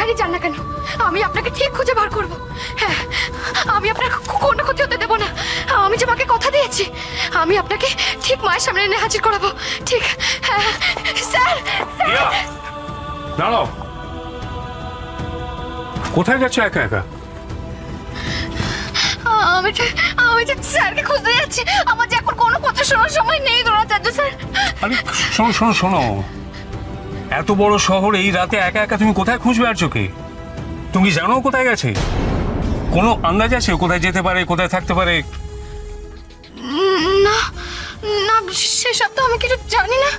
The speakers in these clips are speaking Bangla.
যেখানেই যান না কেন আমি আপনাকে ঠিক খুঁজে বার করব। হ্যাঁ, আমি আপনার কোনো ক্ষতি হতে দেব না। আমি যে মাকে কথা দিয়েছি আমি আপনাকে ঠিক মায়ের সামনে এনে হাজির করাবো। ঠিক? হ্যাঁ স্যার। দাঁড়াও, কোথায় যাচ্ছ একা একা? আমি যে স্যারকে খুঁজতে যাচ্ছি। আমার যে এখন কোনো কথা শোনার সময় নেই দ্রোণাচার্য স্যার। আরে শোনো শোনো শোনো, এত বড় শহর এই রাতে একা একা তুমি কোথায় খুঁজবে আর চোখে? তুমি জানো কোথায় গেছে? কোনো আন্দাজ আছে কোথায় যেতে পারে, কোথায় থাকতে পারে? না না, সেসব তো আমি কিছু জানি না।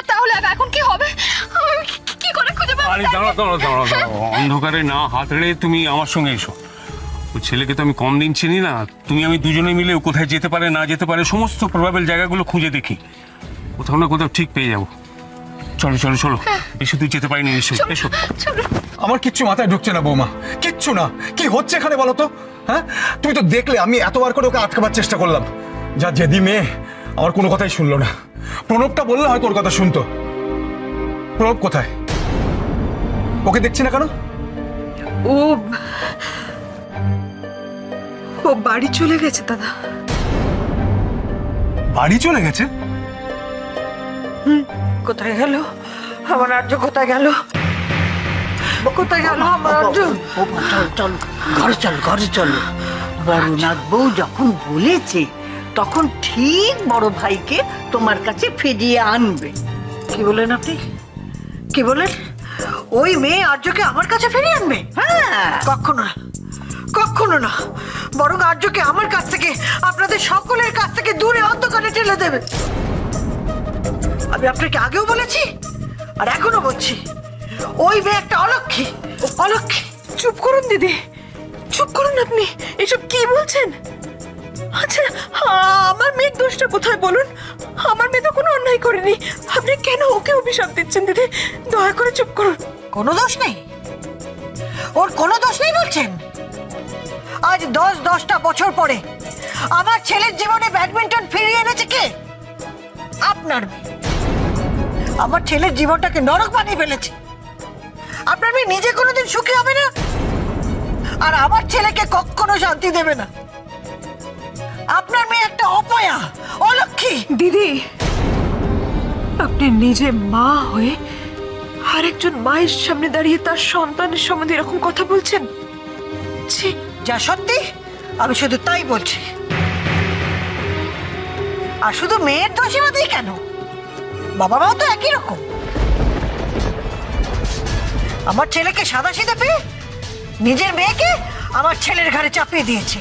তাহলে এখন কি হবে? আমি কি করে খুঁজে পাবো? আরে দাঁড়াও দাঁড়াও দাঁড়াও দাঁড়াও, অন্ধকারে না হাত রেড়ে তুমি আমার সঙ্গে এসো। ওই ছেলেকে তো আমি কম দিন চিনি না। তুমি আমি দুজনে মিলে কোথায় যেতে পারে না যেতে পারে সমস্ত প্রবাবল জায়গাগুলো খুঁজে দেখি, কোথাও না কোথাও ঠিক পেয়ে যাবো। চলো চলো চলো, এসো, তুই যেতে পারিনি নিশ্চয়ই, এসো। আমার কিচ্ছু মাথায় ঢুকছে না বৌমা, কিচ্ছু না। কি হচ্ছে এখানে বলো তো? হ্যাঁ, তুমি তো দেখলে আমি এতবার করে ওকে আটকাবার চেষ্টা করলাম। যা জেদি মেয়ে, আমার কোনো কথাই শুনলো না। প্রণবটা বললে হয়তো ওর কথা শুনতো। প্রণব কোথায়? ওকে দেখছি না কেন? ও বাড়ি চলে গেছে দাদা। বাড়ি চলে গেছে? কোথায় গেল আমার আর্য? কোথায় গেল? কোথায় গেল আমার আর্য? চল ঘরে চল, ঘরে চল। বড়নাথ বউ যখন বলেছে তখন ঠিক বড় ভাইকে তোমার কাছে ফিরিয়ে আনবে। কি বলেন আপনি? কি বলেন? ওই মেয়ে আর্যকে আমার কাছে ফিরিয়ে আনবে? হ্যাঁ, কখনো না, কখনো না। বরং আর্যকে আমার কাছ থেকে, আপনাদের সকলের কাছ থেকে দূরে অন্ধকারে ঠেলে দেবে। আমি আপনাকে আগেও বলেছি আর এখনো বলছি, ওই মেয়ে একটা অলক্ষী, অলক্ষী। চুপ করুন দিদি, চুপ করুন। আপনি এসব কি বলছেন? আচ্ছা, আমার মেয়ের দোষটা কোথায় বলুন? আমার মেয়ে তো কোনো অন্যায় করেনি। আপনি কেন ওকে অভিশাপ দিচ্ছেন দিদি? দয়া করে চুপ করুন। কোনো দোষ নেই, ওর কোনো দোষ নেই বলছেন? আজ 10-10টা বছর পরে আমার ছেলের জীবনে ব্যাডমিন্টন ফিরিয়ে এনেছে কে? আপনার মেয়ে। আমার ছেলের জীবনটাকে নরক বানিয়ে ফেলেছে। আপনার মেয়ে নিজে কোনোদিন সুখী হবে না, আর আমার ছেলেকে কখনো শান্তি দেবে না। আপনার মেয়ে একটা অপয়া, অলক্ষী। দিদি, আপনি নিজে মা হয়ে আরেকজন মায়ের সামনে দাঁড়িয়ে তার সন্তানের সম্বন্ধে এরকম কথা বলছেন? যা সত্যি আমি শুধু তাই বলছি। আর শুধু মেয়ের দোষীবাদী কেন, বাবা মাও তো একই রকম। আমার ছেলেকে সাদাসিধে পেয়ে নিজের মেয়েকে আমার ছেলের ঘাড়ে চাপিয়ে দিয়েছে।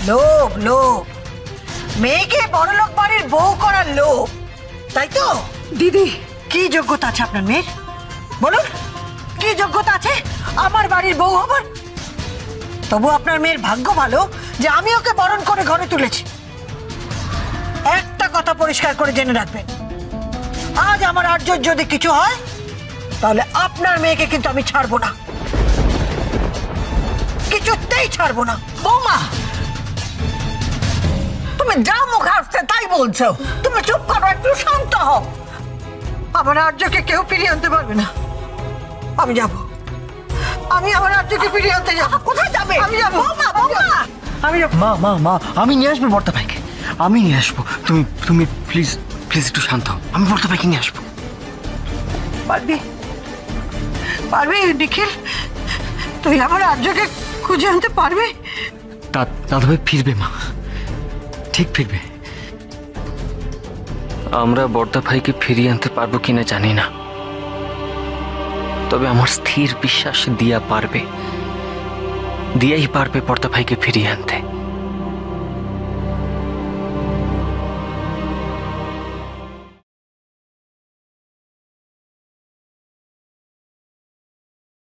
লোভ, লোভ, মেয়েকে বড়লোক বাড়ির বউ করার লোভ, তাই তো? দিদি, কি যোগ্যতা আছে আপনার মেয়ের? বলুন, কি যোগ্যতা আছে আমার বাড়ির বউ হবার? তবু আপনার মেয়ের ভাগ্য ভালো যে আমি ওকে বরণ করে ঘরে তুলেছি। একটা কথা পরিষ্কার করে জেনে রাখবেন, আজ আমার আর্যর যদি কিছু হয় তাহলে আপনার মেয়েকে কিন্তু আমি ছাড়বো না, কিছুতেই ছাড়বো না। বৌমা, তুমি যা মুখ আসছে তাই বলছো। তুমি চুপ করো, একটু শান্ত হও। আমার আর্যকে কেউ ফিরিয়ে আনতে পারবে না। আমি যাব, আমি আমার আর্যকে ফিরিয়ে আনতে যাব। কোথায় যাবে? আমি যাব, বৌমা, বৌমা। আমি যাব। মা মা মা, আমি নিয়ে আসবো বর্দা ভাইকে, আমি নিয়ে আসবো। তুমি তুমি প্লিজ প্লিজ একটু শান্ত হও, আমি বর্দা ভাইকে নিয়ে আসবো। পারবি? পারবি নিখিল? তুই আমার আর্যকে খুঁজে আনতে পারবি? দাদা ভাই ফিরবে মা, ঠিক ফিরবে। আমরা বর্দা ভাইকে ফিরিয়ে আনতে পারবো কিনা জানি না, তবে আমার স্থির বিশ্বাস দিয়া পারবে, দিয়াই পারবে বর্দা ভাইকে ফিরিয়ে আনতে।